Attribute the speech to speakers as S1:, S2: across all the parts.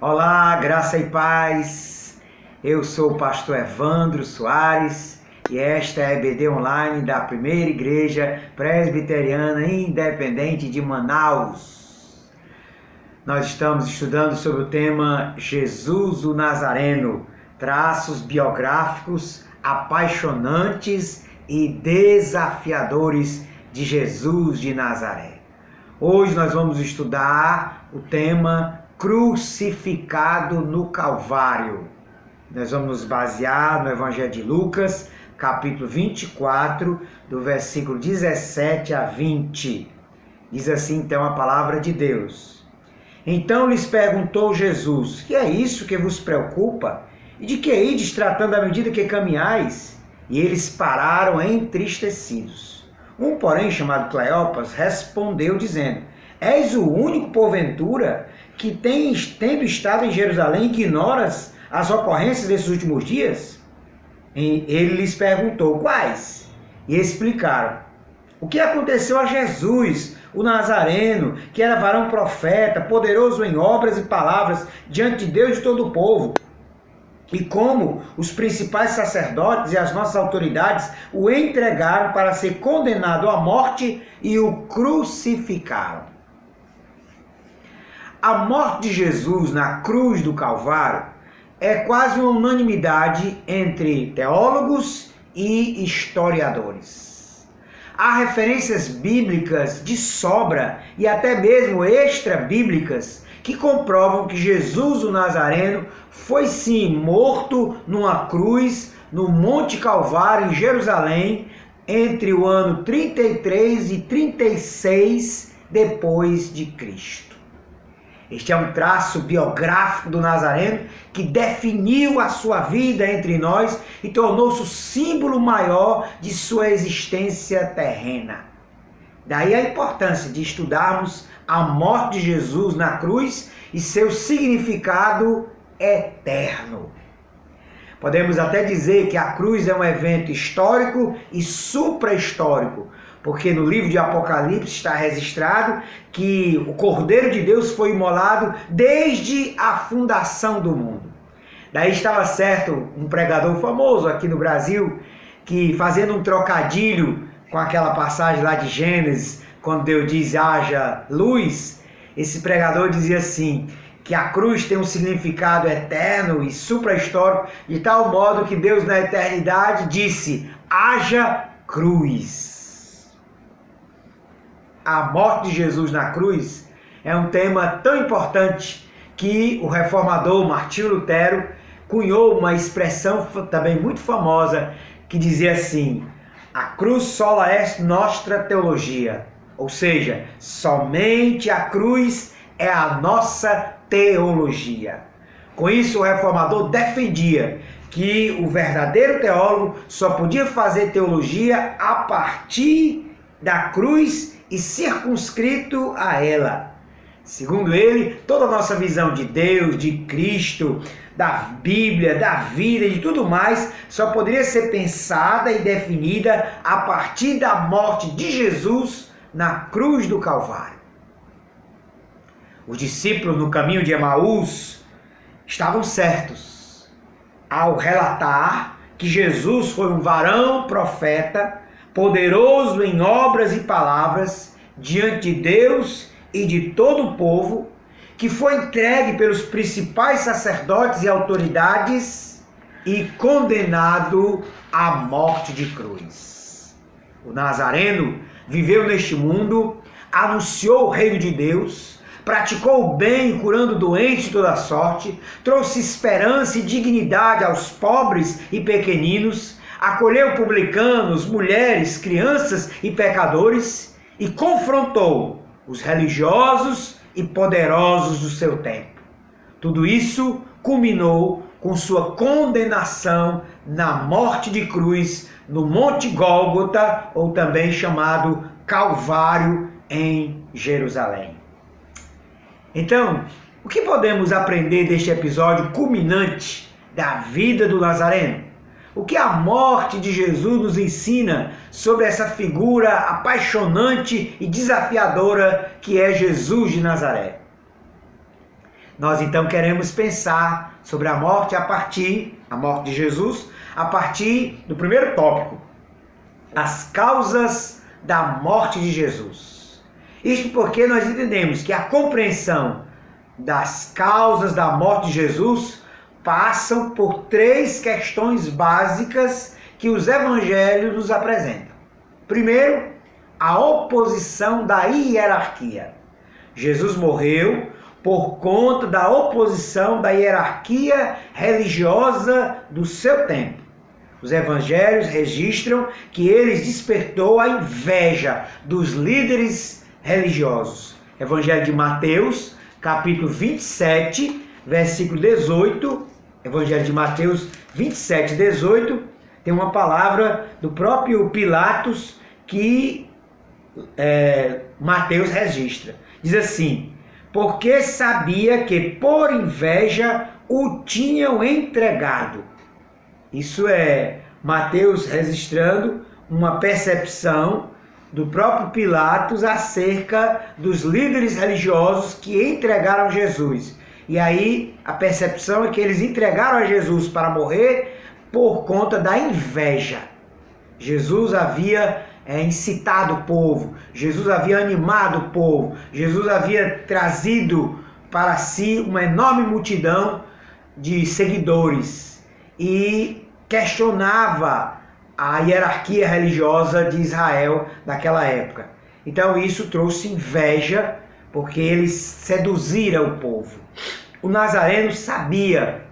S1: Olá, graça e paz. Eu sou o pastor Evandro Soares e esta é a EBD Online da Primeira Igreja Presbiteriana Independente de Manaus. Nós estamos estudando sobre o tema Jesus o Nazareno, traços biográficos apaixonantes e desafiadores de Jesus de Nazaré. Hoje nós vamos estudar o tema crucificado no Calvário. Nós vamos nos basear no Evangelho de Lucas, capítulo 24, do versículo 17 a 20. Diz assim então a palavra de Deus. Então lhes perguntou Jesus: que é isso que vos preocupa? E de que ides tratando à medida que caminhais? E eles pararam entristecidos. Um, porém, chamado Cleopas, respondeu dizendo: és o único, porventura, que tendo estado em Jerusalém, ignoras as ocorrências desses últimos dias? E ele lhes perguntou: quais? E explicaram o que aconteceu a Jesus, o Nazareno, que era varão profeta, poderoso em obras e palavras diante de Deus e de todo o povo. E como os principais sacerdotes e as nossas autoridades o entregaram para ser condenado à morte e o crucificaram. A morte de Jesus na cruz do Calvário é quase uma unanimidade entre teólogos e historiadores. Há referências bíblicas de sobra e até mesmo extra-bíblicas que comprovam que Jesus o Nazareno foi sim morto numa cruz no Monte Calvário em Jerusalém entre o ano 33 e 36 depois de Cristo. Este é um traço biográfico do Nazareno que definiu a sua vida entre nós e tornou-se o símbolo maior de sua existência terrena. Daí a importância de estudarmos a morte de Jesus na cruz e seu significado eterno. Podemos até dizer que a cruz é um evento histórico e supra-histórico, porque no livro de Apocalipse está registrado que o Cordeiro de Deus foi imolado desde a fundação do mundo. Daí estava certo um pregador famoso aqui no Brasil, que fazendo um trocadilho com aquela passagem lá de Gênesis, quando Deus diz haja luz, esse pregador dizia assim, que a cruz tem um significado eterno e supra-histórico, de tal modo que Deus na eternidade disse, haja cruz. A morte de Jesus na cruz é um tema tão importante que o reformador Martinho Lutero cunhou uma expressão também muito famosa que dizia assim, a cruz sola est nostra teologia, ou seja, somente a cruz é a nossa teologia. Com isso, o reformador defendia que o verdadeiro teólogo só podia fazer teologia a partir da cruz e circunscrito a ela. Segundo ele, toda a nossa visão de Deus, de Cristo, da Bíblia, da vida e de tudo mais, só poderia ser pensada e definida a partir da morte de Jesus na cruz do Calvário. Os discípulos no caminho de Emaús estavam certos ao relatar que Jesus foi um varão profeta, poderoso em obras e palavras diante de Deus e de todo o povo, que foi entregue pelos principais sacerdotes e autoridades e condenado à morte de cruz. O Nazareno viveu neste mundo, anunciou o reino de Deus, praticou o bem curando doentes de toda sorte, trouxe esperança e dignidade aos pobres e pequeninos, acolheu publicanos, mulheres, crianças e pecadores e confrontou os religiosos e poderosos do seu tempo. Tudo isso culminou com sua condenação na morte de cruz no Monte Gólgota, ou também chamado Calvário, em Jerusalém. Então, o que podemos aprender deste episódio culminante da vida do Nazareno? O que a morte de Jesus nos ensina sobre essa figura apaixonante e desafiadora que é Jesus de Nazaré? Nós então queremos pensar sobre a morte de Jesus, a partir do primeiro tópico, as causas da morte de Jesus. Isto porque nós entendemos que a compreensão das causas da morte de Jesus passam por três questões básicas que os evangelhos nos apresentam. Primeiro, a oposição da hierarquia. Jesus morreu por conta da oposição da hierarquia religiosa do seu tempo. Os evangelhos registram que ele despertou a inveja dos líderes religiosos. Evangelho de Mateus, capítulo 27, versículo 18. Evangelho de Mateus 27, 18. Tem uma palavra do próprio Pilatos que Mateus registra. Diz assim: porque sabia que por inveja o tinham entregado. Isso é Mateus registrando uma percepção do próprio Pilatos acerca dos líderes religiosos que entregaram Jesus. E aí a percepção é que eles entregaram a Jesus para morrer por conta da inveja. Jesus havia incitado o povo, Jesus havia animado o povo, Jesus havia trazido para si uma enorme multidão de seguidores e questionava a hierarquia religiosa de Israel daquela época. Então isso trouxe inveja, porque eles seduziram o povo. O Nazareno sabia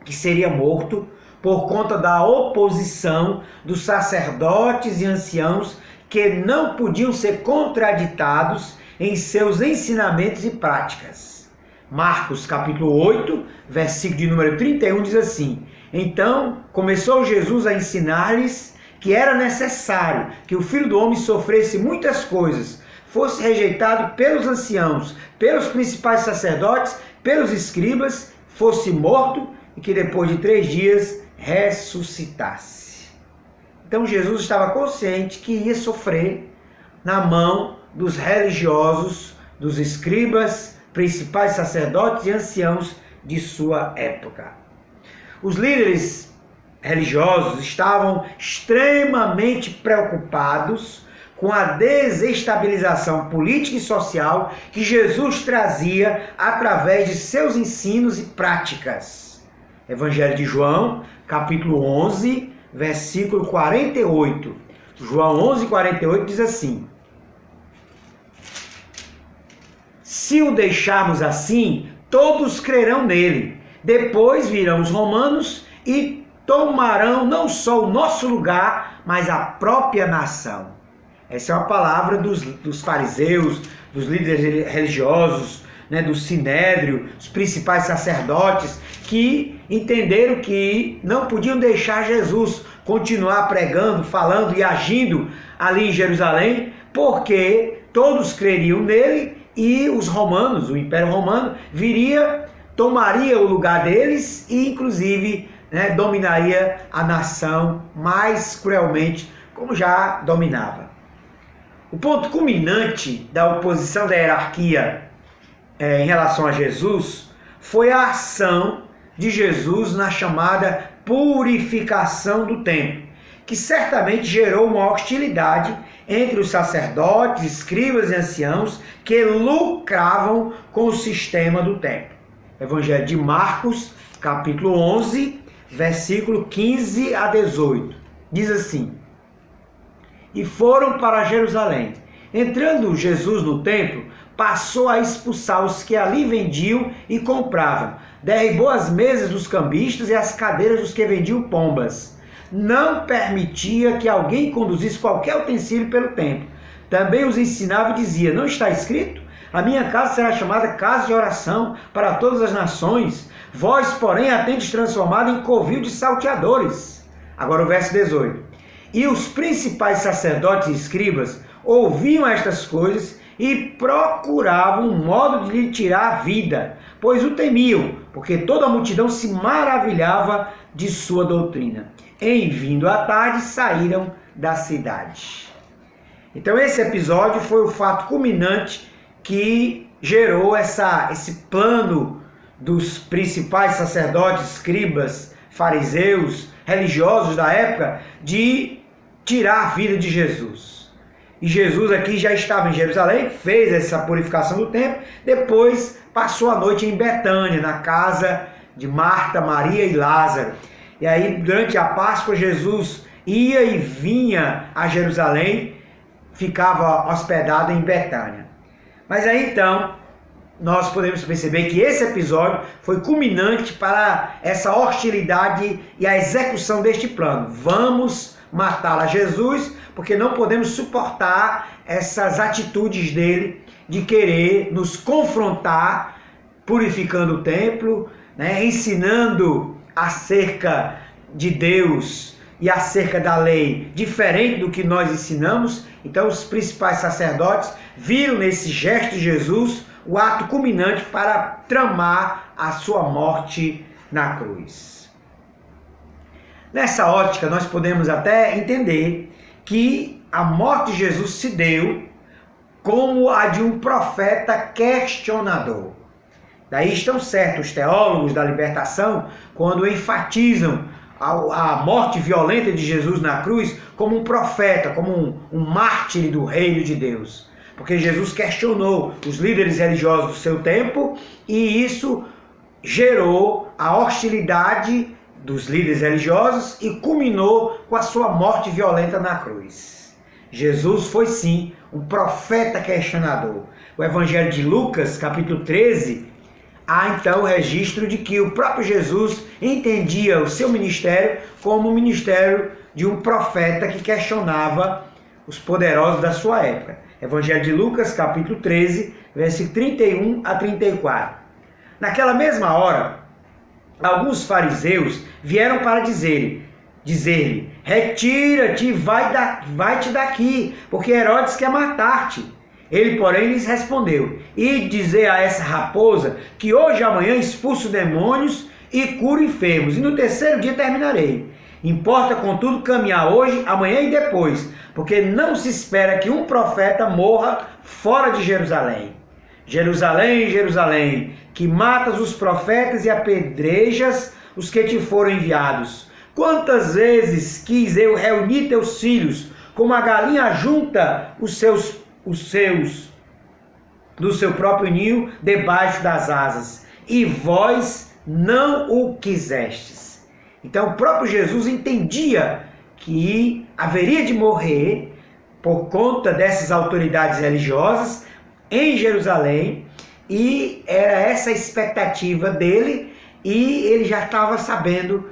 S1: que seria morto por conta da oposição dos sacerdotes e anciãos que não podiam ser contraditados em seus ensinamentos e práticas. Marcos capítulo 8, versículo de número 31 diz assim: então começou Jesus a ensinar-lhes que era necessário que o Filho do Homem sofresse muitas coisas, fosse rejeitado pelos anciãos, pelos principais sacerdotes, pelos escribas, fosse morto e que depois de 3 dias ressuscitasse. Então Jesus estava consciente que ia sofrer na mão dos religiosos, dos escribas, principais sacerdotes e anciãos de sua época. Os líderes religiosos estavam extremamente preocupados com a desestabilização política e social que Jesus trazia através de seus ensinos e práticas. Evangelho de João, capítulo 11, versículo 48. João 11, 48 diz assim: se o deixarmos assim, todos crerão nele. Depois virão os romanos e tomarão não só o nosso lugar, mas a própria nação. Essa é uma palavra dos fariseus, dos líderes religiosos, do sinédrio, os principais sacerdotes, que entenderam que não podiam deixar Jesus continuar pregando, falando e agindo ali em Jerusalém, porque todos creriam nele e os romanos, o Império Romano, tomaria o lugar deles e inclusive dominaria a nação mais cruelmente, como já dominava. O ponto culminante da oposição da hierarquia em relação a Jesus foi a ação de Jesus na chamada purificação do templo, que certamente gerou uma hostilidade entre os sacerdotes, escribas e anciãos que lucravam com o sistema do templo. Evangelho de Marcos, capítulo 11, versículo 15 a 18. Diz assim: e foram para Jerusalém. Entrando Jesus no templo, passou a expulsar os que ali vendiam e compravam. Derribou as mesas dos cambistas e as cadeiras dos que vendiam pombas. Não permitia que alguém conduzisse qualquer utensílio pelo templo. Também os ensinava e dizia: não está escrito? A minha casa será chamada casa de oração para todas as nações. Vós, porém, a tendes transformado em covil de salteadores. Agora o verso 18. E os principais sacerdotes e escribas ouviam estas coisas e procuravam um modo de lhe tirar a vida, pois o temiam, porque toda a multidão se maravilhava de sua doutrina. Em vindo à tarde, saíram da cidade. Então esse episódio foi o fato culminante que gerou esse plano dos principais sacerdotes, escribas, fariseus, religiosos da época, de tirar a vida de Jesus. E Jesus aqui já estava em Jerusalém, fez essa purificação do templo, depois passou a noite em Betânia, na casa de Marta, Maria e Lázaro. E aí, durante a Páscoa, Jesus ia e vinha a Jerusalém, ficava hospedado em Betânia. Mas aí então, nós podemos perceber que esse episódio foi culminante para essa hostilidade e a execução deste plano. Vamos matar a Jesus, porque não podemos suportar essas atitudes dele de querer nos confrontar, purificando o templo, ensinando acerca de Deus e acerca da lei, diferente do que nós ensinamos. Então os principais sacerdotes viram nesse gesto de Jesus o ato culminante para tramar a sua morte na cruz. Nessa ótica, nós podemos até entender que a morte de Jesus se deu como a de um profeta questionador. Daí estão certos os teólogos da libertação quando enfatizam a morte violenta de Jesus na cruz como um profeta, como um mártir do reino de Deus. Porque Jesus questionou os líderes religiosos do seu tempo e isso gerou a hostilidade dos líderes religiosos e culminou com a sua morte violenta na cruz. Jesus foi sim um profeta questionador. O Evangelho de Lucas, capítulo 13, há então o registro de que o próprio Jesus entendia o seu ministério como o ministério de um profeta que questionava os poderosos da sua época. Evangelho de Lucas, capítulo 13, versículo 31 a 34. Naquela mesma hora, alguns fariseus vieram para dizer-lhe, retira-te e vai-te daqui, porque Herodes quer matar-te. Ele, porém, lhes respondeu, e dizer a essa raposa que hoje e amanhã expulso demônios e curo enfermos, e no terceiro dia terminarei. Importa, contudo, caminhar hoje, amanhã e depois, porque não se espera que um profeta morra fora de Jerusalém. Jerusalém, Jerusalém, que matas os profetas e apedrejas os que te foram enviados. Quantas vezes quis eu reunir teus filhos, como a galinha junta os seus do seu próprio ninho debaixo das asas, e vós não o quisestes. Então o próprio Jesus entendia que haveria de morrer por conta dessas autoridades religiosas em Jerusalém, e era essa a expectativa dele, e ele já estava sabendo,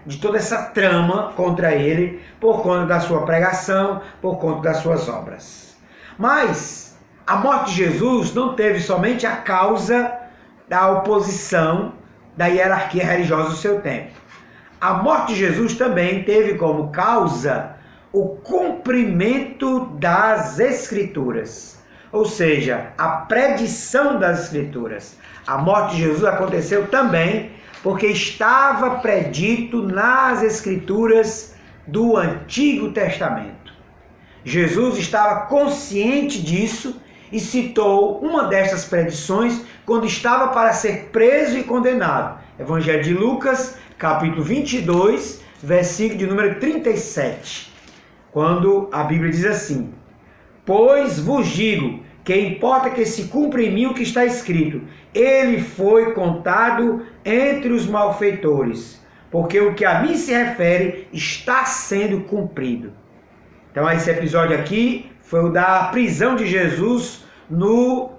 S1: de toda essa trama contra ele, por conta da sua pregação, por conta das suas obras. Mas a morte de Jesus não teve somente a causa da oposição da hierarquia religiosa do seu tempo. A morte de Jesus também teve como causa o cumprimento das Escrituras, ou seja, a predição das Escrituras. A morte de Jesus aconteceu também porque estava predito nas Escrituras do Antigo Testamento. Jesus estava consciente disso e citou uma destas predições quando estava para ser preso e condenado. Evangelho de Lucas, capítulo 22, versículo de número 37. Quando a Bíblia diz assim: pois vos digo que importa que se cumpra em mim o que está escrito, ele foi contado entre os malfeitores, porque o que a mim se refere está sendo cumprido. Então esse episódio aqui foi o da prisão de Jesus no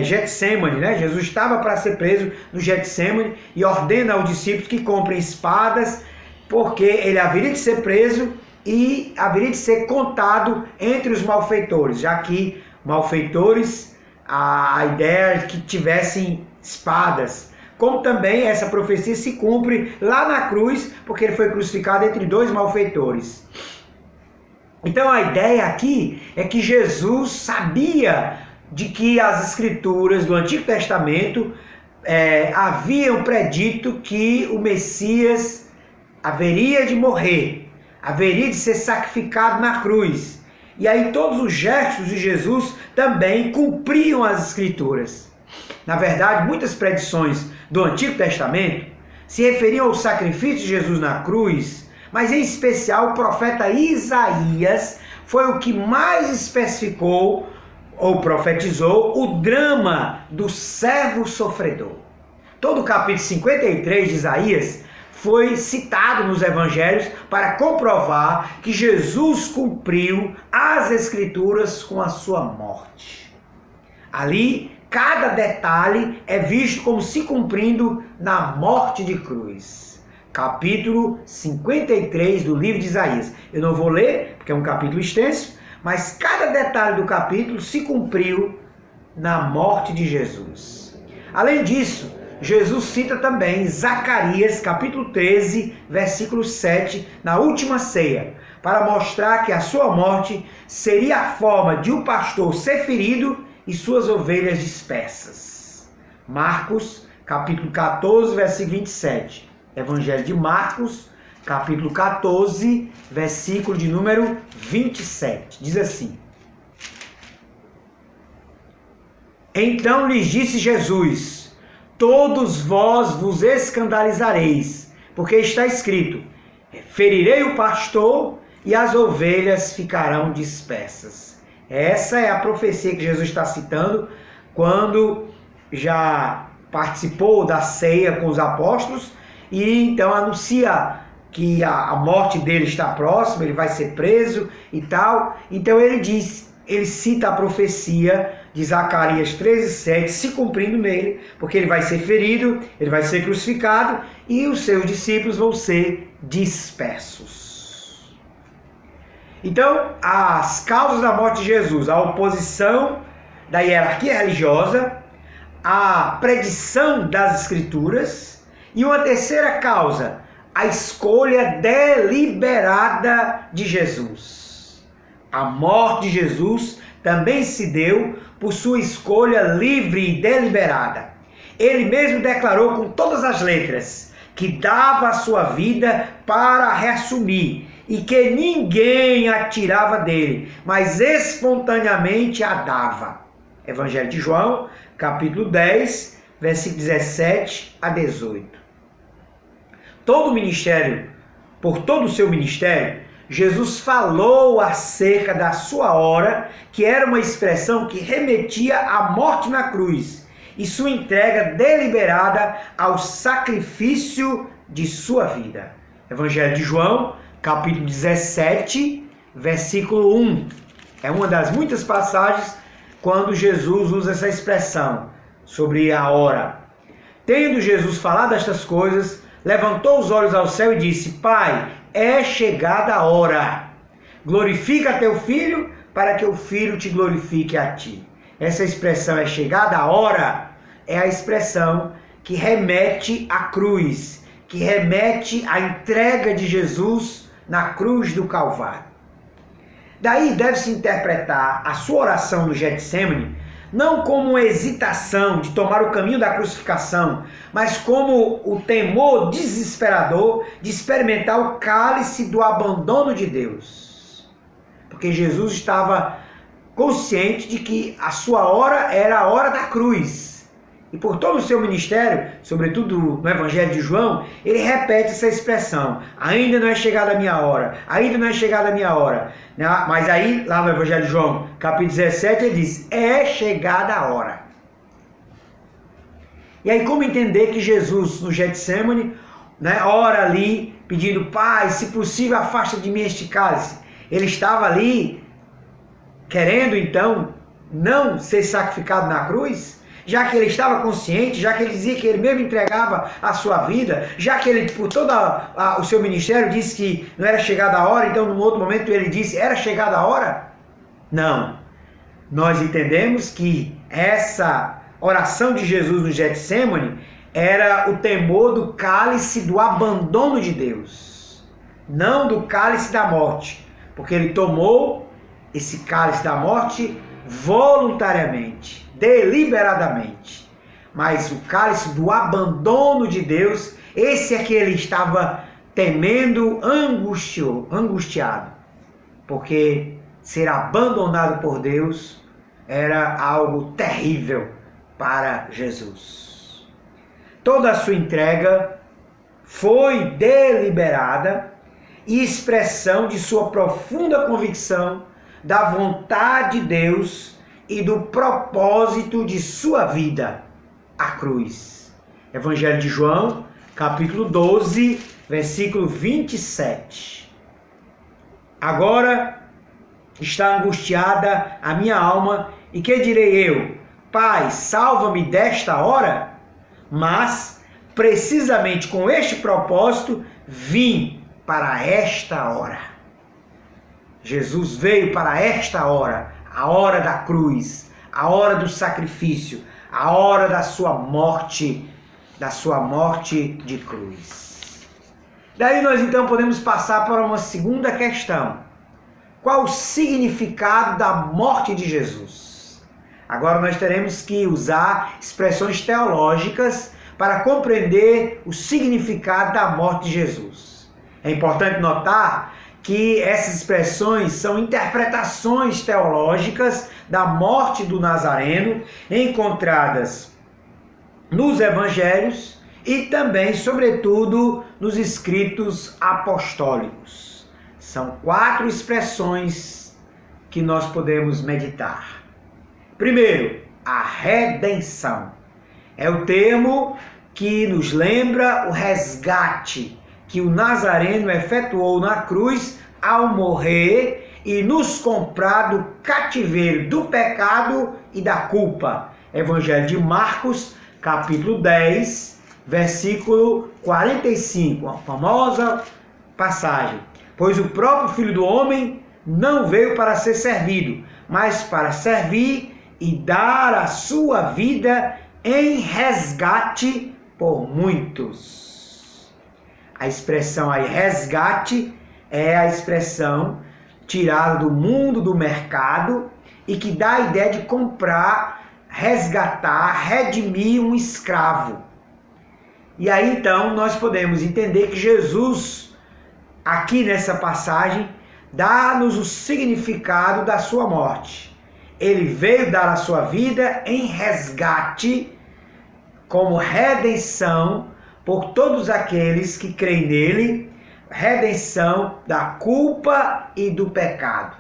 S1: Getsemane, Jesus estava para ser preso no Getsemane e ordena aos discípulos que comprem espadas, porque ele haveria de ser preso e haveria de ser contado entre os malfeitores, já que malfeitores, a ideia é que tivessem espadas. Como também essa profecia se cumpre lá na cruz, porque ele foi crucificado entre dois malfeitores. Então a ideia aqui é que Jesus sabia de que as Escrituras do Antigo Testamento haviam predito que o Messias haveria de morrer, haveria de ser sacrificado na cruz. E aí todos os gestos de Jesus também cumpriam as Escrituras. Na verdade, muitas predições do Antigo Testamento se referiam ao sacrifício de Jesus na cruz, mas em especial o profeta Isaías foi o que mais especificou ou profetizou o drama do servo sofredor. Todo o capítulo 53 de Isaías foi citado nos evangelhos para comprovar que Jesus cumpriu as Escrituras com a sua morte. Ali, cada detalhe é visto como se cumprindo na morte de cruz. Capítulo 53 do livro de Isaías. Eu não vou ler, porque é um capítulo extenso, mas cada detalhe do capítulo se cumpriu na morte de Jesus. Além disso, Jesus cita também Zacarias, capítulo 13, versículo 7, na última ceia, para mostrar que a sua morte seria a forma de um pastor ser ferido e suas ovelhas dispersas. Marcos, capítulo 14, versículo 27. Evangelho de Marcos, capítulo 14, versículo de número 27. Diz assim: Então lhes disse Jesus: Todos vós vos escandalizareis, porque está escrito: ferirei o pastor e as ovelhas ficarão dispersas. Essa é a profecia que Jesus está citando quando já participou da ceia com os apóstolos e então anuncia que a morte dele está próxima, ele vai ser preso e tal. Então ele cita a profecia de Zacarias 13:7 se cumprindo nele, porque ele vai ser ferido, ele vai ser crucificado e os seus discípulos vão ser dispersos. Então, as causas da morte de Jesus: a oposição da hierarquia religiosa, a predição das Escrituras, e uma terceira causa, a escolha deliberada de Jesus. A morte de Jesus também se deu por sua escolha livre e deliberada. Ele mesmo declarou com todas as letras que dava a sua vida para reassumir e que ninguém a tirava dele, mas espontaneamente a dava. Evangelho de João, capítulo 10, versículo 17 a 18. Por todo o seu ministério, Jesus falou acerca da sua hora, que era uma expressão que remetia à morte na cruz, e sua entrega deliberada ao sacrifício de sua vida. Evangelho de João, capítulo 17, versículo 1. É uma das muitas passagens quando Jesus usa essa expressão sobre a hora. Tendo Jesus falado estas coisas, levantou os olhos ao céu e disse: Pai, é chegada a hora. Glorifica teu filho, para que o filho te glorifique a ti. Essa expressão, é chegada a hora, é a expressão que remete à cruz, que remete à entrega de Jesus na cruz do Calvário. Daí deve-se interpretar a sua oração no Getsêmani não como uma hesitação de tomar o caminho da crucificação, mas como o temor desesperador de experimentar o cálice do abandono de Deus. Porque Jesus estava consciente de que a sua hora era a hora da cruz. E por todo o seu ministério, sobretudo no Evangelho de João, ele repete essa expressão: ainda não é chegada a minha hora, ainda não é chegada a minha hora. Mas aí, lá no Evangelho de João, capítulo 17, ele diz: é chegada a hora. E aí, como entender que Jesus, no Getsêmani, ora ali, pedindo: Pai, se possível, afasta de mim este cálice. Ele estava ali, querendo então não ser sacrificado na cruz? Já que ele estava consciente, já que ele dizia que ele mesmo entregava a sua vida, já que ele, por todo o seu ministério, disse que não era chegada a hora, então num outro momento ele disse: era chegada a hora? Não. Nós entendemos que essa oração de Jesus no Getsêmani era o temor do cálice do abandono de Deus, não do cálice da morte, porque ele tomou esse cálice da morte voluntariamente, deliberadamente. Mas o cálice do abandono de Deus, esse é que ele estava temendo, angustiado, porque ser abandonado por Deus era algo terrível, para Jesus. Toda a sua entrega foi deliberada e expressão de sua profunda convicção da vontade de Deus e do propósito de sua vida, a cruz. Evangelho de João, capítulo 12, versículo 27. Agora está angustiada a minha alma, e que direi eu? Pai, salva-me desta hora? Mas, precisamente com este propósito, vim para esta hora. Jesus veio para esta hora, a hora da cruz, a hora do sacrifício, a hora da sua morte de cruz. Daí nós então podemos passar para uma segunda questão. Qual o significado da morte de Jesus? Agora nós teremos que usar expressões teológicas para compreender o significado da morte de Jesus. É importante notar que essas expressões são interpretações teológicas da morte do Nazareno, encontradas nos evangelhos e também, sobretudo, nos escritos apostólicos. São 4 expressões que nós podemos meditar. Primeiro, a redenção. É o termo que nos lembra o resgate que o Nazareno efetuou na cruz ao morrer e nos comprar do cativeiro do pecado e da culpa. Evangelho de Marcos, capítulo 10, versículo 45, uma famosa passagem. Pois o próprio Filho do Homem não veio para ser servido, mas para servir e dar a sua vida em resgate por muitos. A expressão aí, resgate, é a expressão tirada do mundo do mercado e que dá a ideia de comprar, resgatar, redimir um escravo. E aí então nós podemos entender que Jesus, aqui nessa passagem, dá-nos o significado da sua morte. Ele veio dar a sua vida em resgate, como redenção por todos aqueles que creem nele, redenção da culpa e do pecado.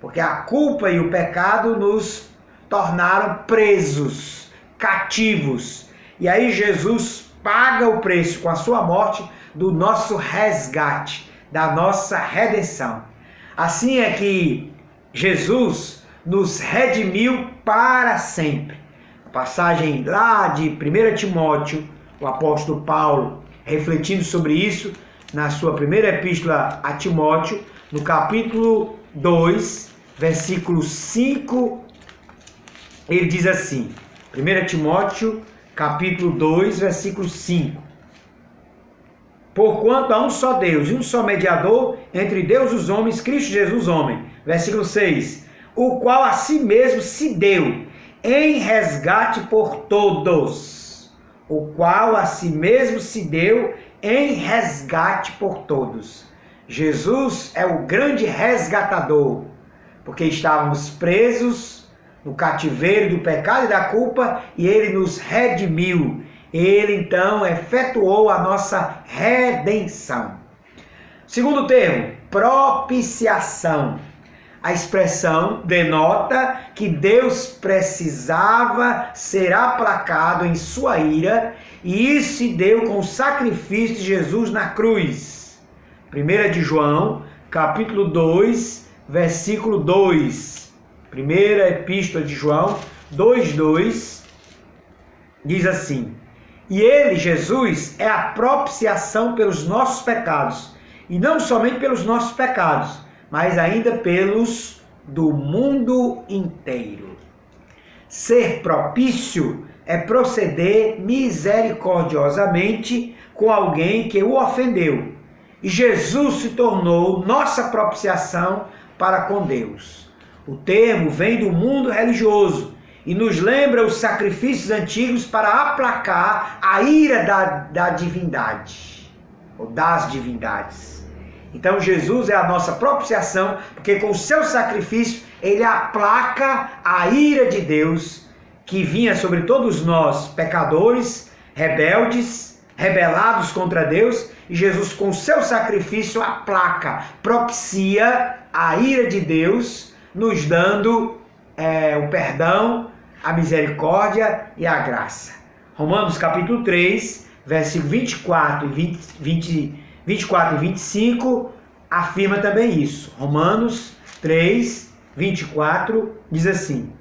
S1: Porque a culpa e o pecado nos tornaram presos, cativos. E aí Jesus paga o preço com a sua morte do nosso resgate, da nossa redenção. Assim é que Jesus nos redimiu para sempre. A passagem lá de 1 Timóteo, o apóstolo Paulo, refletindo sobre isso, na sua primeira epístola a Timóteo, no capítulo 2, versículo 5, ele diz assim, 1 Timóteo, capítulo 2, versículo 5. Porquanto há um só Deus e um só mediador entre Deus e os homens, Cristo Jesus, homem. Versículo 6. O qual a si mesmo se deu em resgate por todos. O qual a si mesmo se deu em resgate por todos. Jesus é o grande resgatador, porque estávamos presos no cativeiro do pecado e da culpa, e ele nos redimiu. Ele então efetuou a nossa redenção. Segundo termo, propiciação. A expressão denota que Deus precisava ser aplacado em sua ira, e isso se deu com o sacrifício de Jesus na cruz. 1 de João, capítulo 2, versículo 2. Primeira epístola de João, 2:2, diz assim: E ele, Jesus, é a propiciação pelos nossos pecados, e não somente pelos nossos pecados, mas ainda pelos do mundo inteiro. Ser propício é proceder misericordiosamente com alguém que o ofendeu. E Jesus se tornou nossa propiciação para com Deus. O termo vem do mundo religioso e nos lembra os sacrifícios antigos para aplacar a ira da divindade, ou das divindades. Então Jesus é a nossa propiciação, porque com o seu sacrifício ele aplaca a ira de Deus que vinha sobre todos nós, pecadores, rebeldes, rebelados contra Deus, e Jesus com seu sacrifício aplaca, propicia a ira de Deus, nos dando o perdão, a misericórdia e a graça. Romanos capítulo 3, versículo 24 e 25 afirma também isso. Romanos 3, 24 diz assim: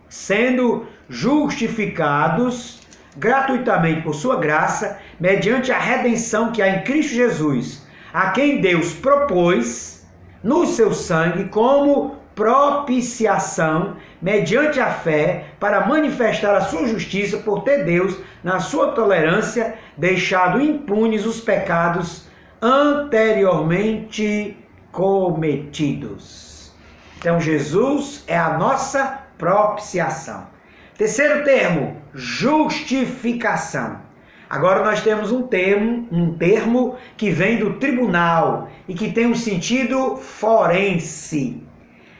S1: sendo justificados gratuitamente por sua graça, mediante a redenção que há em Cristo Jesus, a quem Deus propôs no seu sangue como propiciação, mediante a fé, para manifestar a sua justiça, por ter Deus, na sua tolerância, deixado impunes os pecados anteriormente cometidos. Então Jesus é a nossa propiciação. Terceiro termo, justificação. Agora nós temos um termo que vem do tribunal e que tem um sentido forense.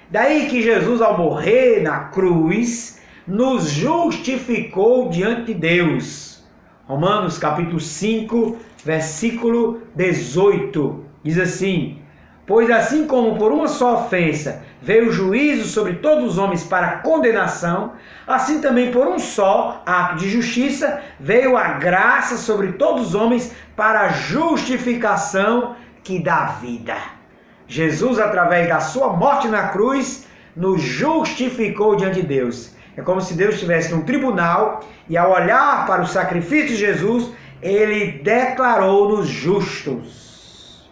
S1: Daí que Jesus, ao morrer na cruz, nos justificou diante de Deus. Romanos capítulo 5, versículo 18, diz assim: pois assim como por uma só ofensa veio o juízo sobre todos os homens para condenação, assim também por um só ato de justiça veio a graça sobre todos os homens para a justificação que dá vida. Jesus, através da sua morte na cruz, nos justificou diante de Deus. É como se Deus estivesse num tribunal e, ao olhar para o sacrifício de Jesus, ele declarou-nos justos.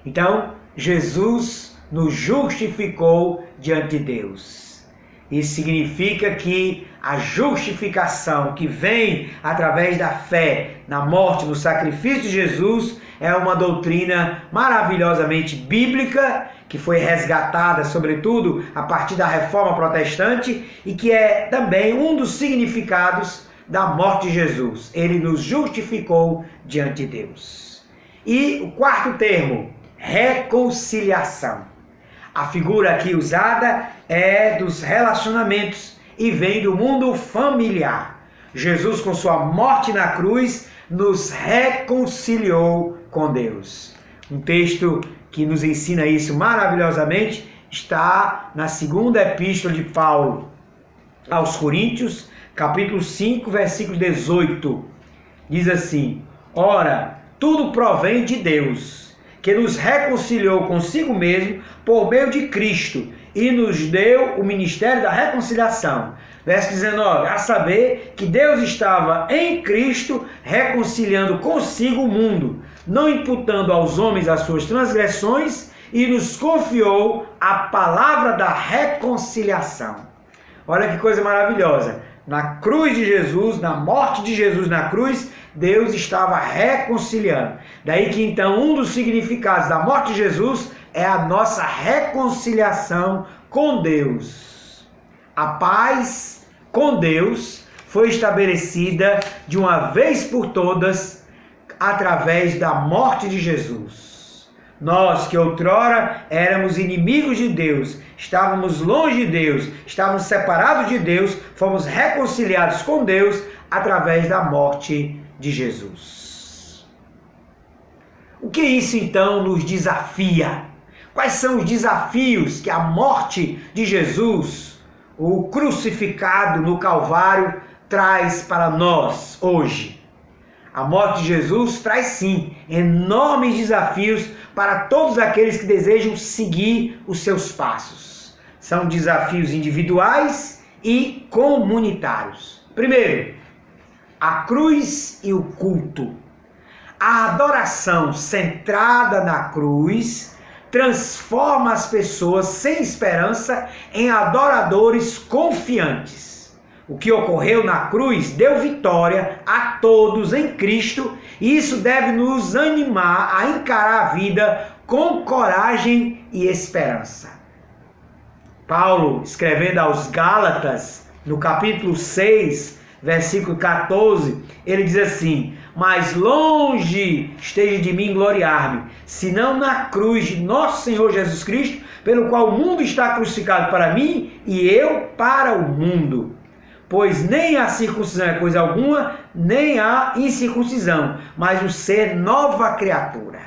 S1: Então, Jesus nos justificou diante de Deus. Isso significa que a justificação que vem através da fé na morte, no sacrifício de Jesus, é uma doutrina maravilhosamente bíblica, que foi resgatada, sobretudo, a partir da Reforma Protestante, e que é também um dos significados da morte de Jesus. Ele nos justificou diante de Deus. E o quarto termo, reconciliação. A figura aqui usada é dos relacionamentos e vem do mundo familiar. Jesus, com sua morte na cruz, nos reconciliou com Deus. Um texto que nos ensina isso maravilhosamente está na segunda epístola de Paulo aos Coríntios, capítulo 5, versículo 18. Diz assim: ora, tudo provém de Deus, que nos reconciliou consigo mesmo por meio de Cristo e nos deu o ministério da reconciliação. Verso 19, a saber que Deus estava em Cristo reconciliando consigo o mundo, não imputando aos homens as suas transgressões, e nos confiou a palavra da reconciliação. Olha que coisa maravilhosa. Na cruz de Jesus, na morte de Jesus na cruz, Deus estava reconciliando. Daí que então um dos significados da morte de Jesus é a nossa reconciliação com Deus. A paz com Deus foi estabelecida de uma vez por todas através da morte de Jesus. Nós que outrora éramos inimigos de Deus, estávamos longe de Deus, estávamos separados de Deus, fomos reconciliados com Deus através da morte de Jesus. O que isso então nos desafia? Quais são os desafios que a morte de Jesus, o crucificado no Calvário, traz para nós hoje? A morte de Jesus traz sim enormes desafios para todos aqueles que desejam seguir os seus passos. São desafios individuais e comunitários. Primeiro, a cruz e o culto. A adoração centrada na cruz transforma as pessoas sem esperança em adoradores confiantes. O que ocorreu na cruz deu vitória a todos em Cristo, e isso deve nos animar a encarar a vida com coragem e esperança. Paulo, escrevendo aos Gálatas, no capítulo 6, versículo 14, ele diz assim: mas longe esteja de mim gloriar-me, senão na cruz de nosso Senhor Jesus Cristo, pelo qual o mundo está crucificado para mim e eu para o mundo. Pois nem a circuncisão é coisa alguma, nem a incircuncisão, mas o ser nova criatura.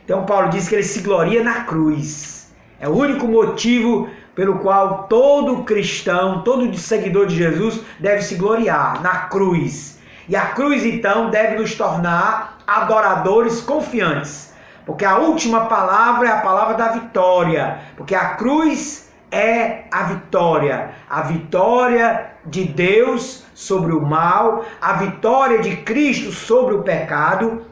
S1: Então Paulo diz que ele se gloria na cruz. É o único motivo pelo qual todo cristão, todo seguidor de Jesus deve se gloriar, na cruz. E a cruz então deve nos tornar adoradores confiantes, porque a última palavra é a palavra da vitória, porque a cruz é a vitória de Deus sobre o mal, a vitória de Cristo sobre o pecado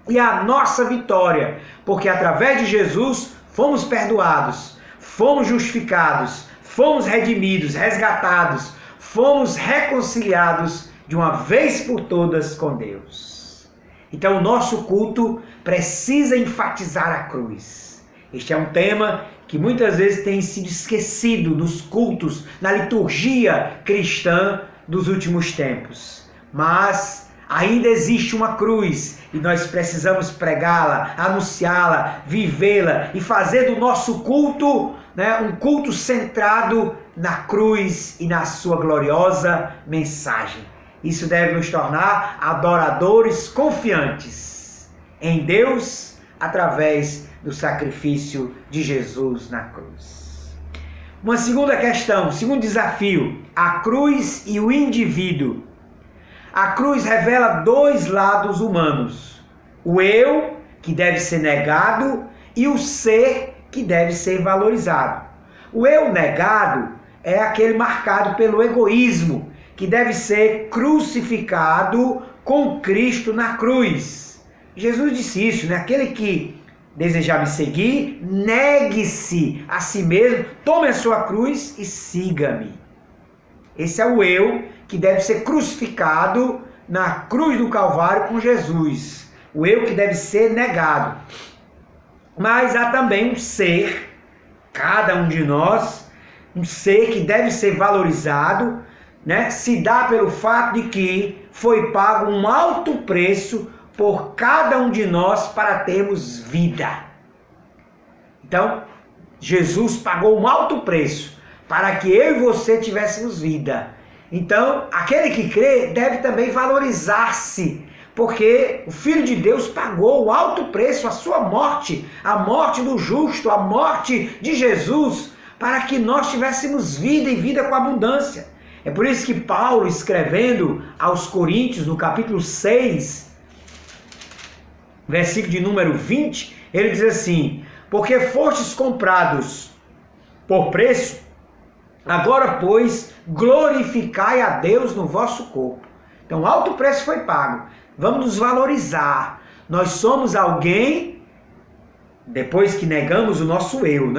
S1: e a nossa vitória, porque através de Jesus fomos perdoados, fomos justificados, fomos redimidos, resgatados, fomos reconciliados de uma vez por todas com Deus. Então o nosso culto precisa enfatizar a cruz. Este é um tema que muitas vezes tem sido esquecido nos cultos, na liturgia cristã dos últimos tempos. Mas ainda existe uma cruz e nós precisamos pregá-la, anunciá-la, vivê-la e fazer do nosso culto, um culto centrado na cruz e na sua gloriosa mensagem. Isso deve nos tornar adoradores confiantes em Deus através do sacrifício de Jesus na cruz. Uma segunda questão, segundo desafio, a cruz e o indivíduo. A cruz revela dois lados humanos: o eu, que deve ser negado, e o ser, que deve ser valorizado. O eu negado é aquele marcado pelo egoísmo, que deve ser crucificado com Cristo na cruz. Jesus disse isso, aquele que desejar me seguir, negue-se a si mesmo, tome a sua cruz e siga-me. Esse é o eu que deve ser crucificado na cruz do Calvário com Jesus. O eu que deve ser negado. Mas há também um ser, cada um de nós, um ser que deve ser valorizado, se dá pelo fato de que foi pago um alto preço por cada um de nós para termos vida. Então, Jesus pagou um alto preço para que eu e você tivéssemos vida. Então, aquele que crê deve também valorizar-se, porque o Filho de Deus pagou o alto preço, a sua morte, a morte do justo, a morte de Jesus, para que nós tivéssemos vida e vida com abundância. É por isso que Paulo, escrevendo aos Coríntios, no capítulo 6, versículo de número 20, ele diz assim: porque fostes comprados por preço, agora, pois, glorificai a Deus no vosso corpo. Então, alto preço foi pago. Vamos nos valorizar. Nós somos alguém, depois que negamos o nosso eu,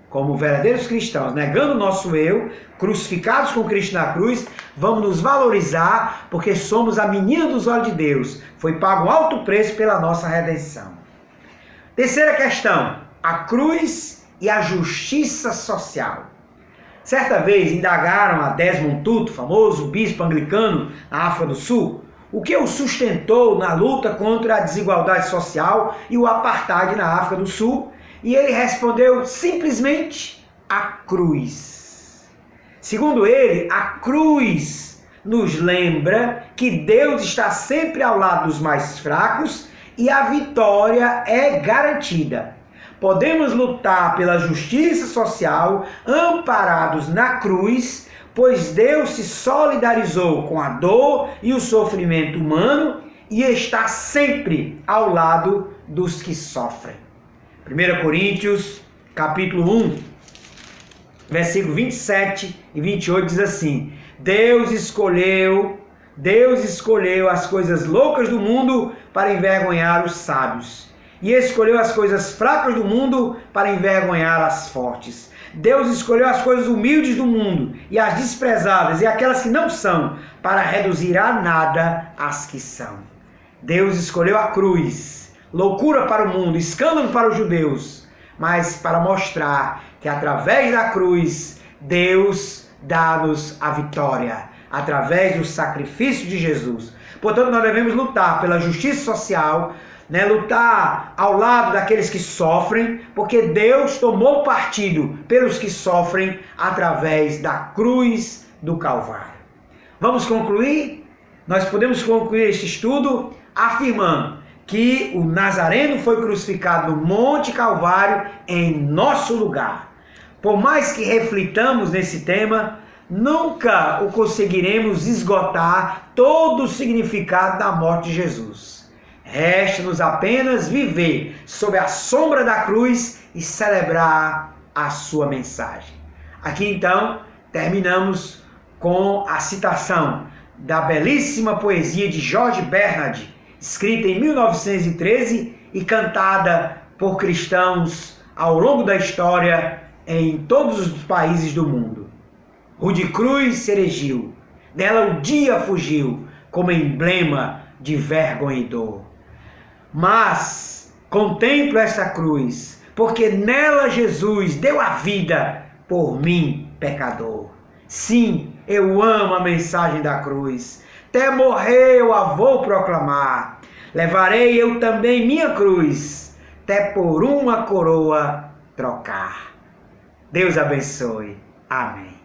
S1: como verdadeiros cristãos, negando o nosso eu, crucificados com Cristo na cruz, vamos nos valorizar, porque somos a menina dos olhos de Deus. Foi pago um alto preço pela nossa redenção. Terceira questão, a cruz e a justiça social. Certa vez indagaram a Desmond Tutu, famoso bispo anglicano na África do Sul, o que o sustentou na luta contra a desigualdade social e o apartheid na África do Sul, e ele respondeu simplesmente: a cruz. Segundo ele, a cruz nos lembra que Deus está sempre ao lado dos mais fracos e a vitória é garantida. Podemos lutar pela justiça social amparados na cruz, pois Deus se solidarizou com a dor e o sofrimento humano e está sempre ao lado dos que sofrem. 1 Coríntios, capítulo 1, versículo 27 e 28 diz assim: Deus escolheu as coisas loucas do mundo para envergonhar os sábios, e escolheu as coisas fracas do mundo para envergonhar as fortes. Deus escolheu as coisas humildes do mundo e as desprezáveis e aquelas que não são, para reduzir a nada as que são. Deus escolheu a cruz, loucura para o mundo, escândalo para os judeus, mas para mostrar que através da cruz Deus dá-nos a vitória. através do sacrifício de Jesus. Portanto, nós devemos lutar pela justiça social, lutar ao lado daqueles que sofrem, porque Deus tomou partido pelos que sofrem através da cruz do Calvário. Vamos concluir? Nós podemos concluir este estudo afirmando que o Nazareno foi crucificado no Monte Calvário em nosso lugar. Por mais que reflitamos nesse tema, nunca o conseguiremos esgotar todo o significado da morte de Jesus. Resta-nos apenas viver sob a sombra da cruz e celebrar a sua mensagem. Aqui então terminamos com a citação da belíssima poesia de George Bernard, escrita em 1913 e cantada por cristãos ao longo da história em todos os países do mundo. Rude cruz se erigiu, dela o dia fugiu, como emblema de vergonha e dor. Mas contemplo essa cruz, porque nela Jesus deu a vida por mim, pecador. Sim, eu amo a mensagem da cruz. Até morrer eu a vou proclamar. Levarei eu também minha cruz, até por uma coroa trocar. Deus abençoe. Amém.